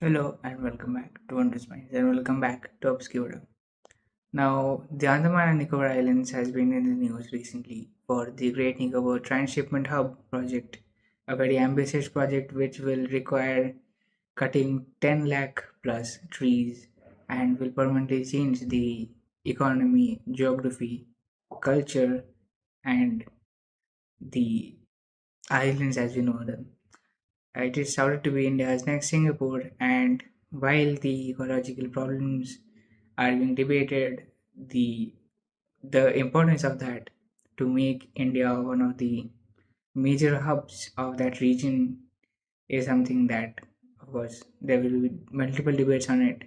Hello and welcome back to Wondrous Minds and welcome back to Obscura. Now, the Andaman and Nicobar Islands has been in the news recently for the Great Nicobar Transshipment Hub project, a very ambitious project which will require cutting 10 lakh plus trees and will permanently change the economy, geography, culture, and the islands as we know them. It is touted to be India's next Singapore, and while the ecological problems are being debated, the the importance of that to make India one of the major hubs of that region is something that, of course, there will be multiple debates on it.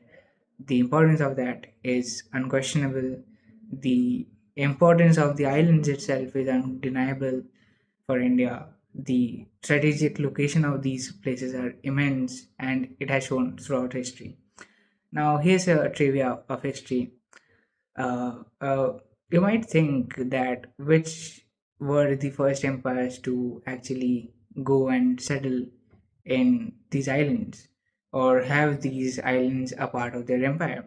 The importance of that is unquestionable. The importance of the islands itself is undeniable for India. The strategic location of these places are immense and it has shown throughout history. Now, here's a trivia of history. Uh, uh, you might think that which were the first empires to actually go and settle in these islands or have these islands a part of their empire.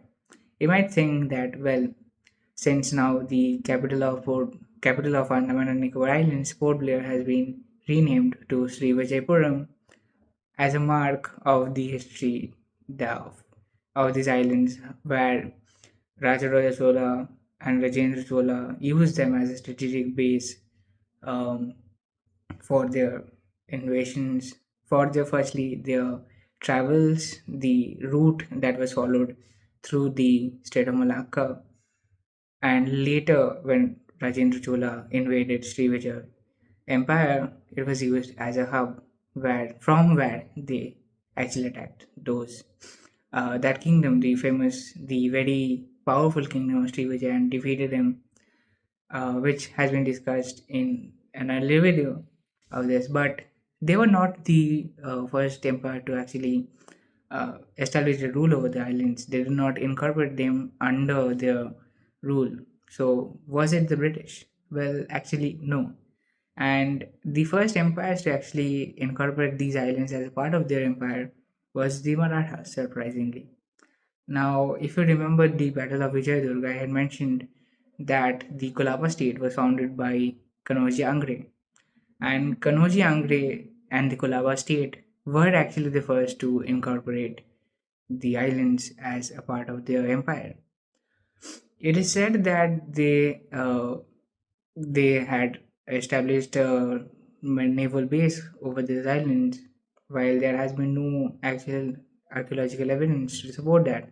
You might think that, well, since now the capital of Andaman and Nicobar Islands, Port Blair has been renamed to Sri Vijayapuram as a mark of the history of these islands, where Rajaraja Chola and Rajendra Chola used them as a strategic base um, for their invasions, for their firstly their travels, the route that was followed through the state of Malacca, and later when Rajendra Chola invaded Srivijaya Empire, it was used as a hub where they actually attacked those that kingdom, the very powerful kingdom of Srivijaya, and defeated them, which has been discussed in an earlier video of this. But they were not the first empire to actually establish a rule over the islands. They did not incorporate them under their rule. So, was it the British? Well, actually, no. And the first empires to actually incorporate these islands as a part of their empire was the Marathas, surprisingly. Now, if you remember the Battle of Vijayadurga, I had mentioned that the Colaba State was founded by Kanhoji Angre. And Kanhoji Angre and the Colaba State were actually the first to incorporate the islands as a part of their empire. It is said that they had established a naval base over these islands, while there has been no actual archaeological evidence to support that.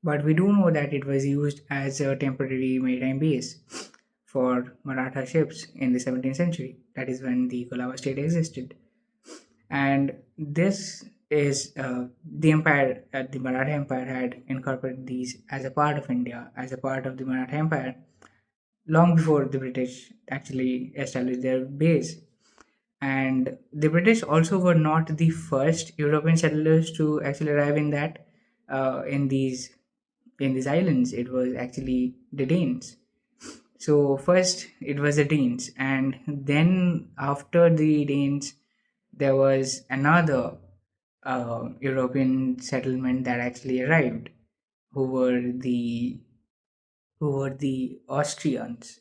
But we do know that it was used as a temporary maritime base for Maratha ships in the 17th century. That is when the Colaba state existed. And this is the Maratha Empire had incorporated these as a part of India, as a part of the Maratha Empire, long before the British actually established their base. And the British also were not the first European settlers to actually arrive in that in these islands. It was actually the Danes. So first it was the Danes, and then after the Danes, there was another European settlement that actually arrived, who were the Austrians.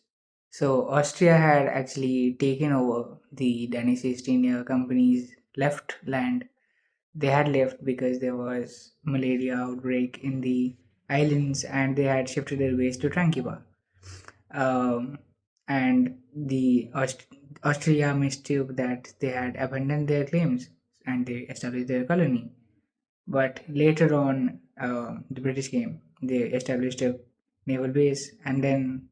So Austria had actually taken over the Danish East India Company's left land. They had left because there was malaria outbreak in the islands, and they had shifted their base to Tranquebar. Um, and Austria mistook that they had abandoned their claims and they established their colony. But later on, the British came. They established a naval base, and then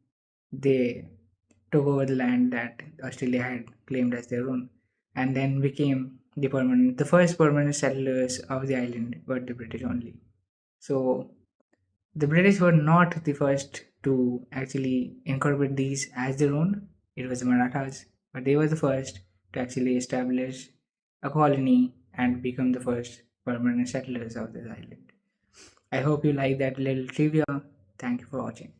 they took over the land that Australia had claimed as their own, and then became the first permanent settlers of the island were the British only. So the British were not the first to actually incorporate these as their own. It was the Marathas, but they were the first to actually establish a colony and become the first permanent settlers of this island. I hope you like that little trivia. Thank you for watching.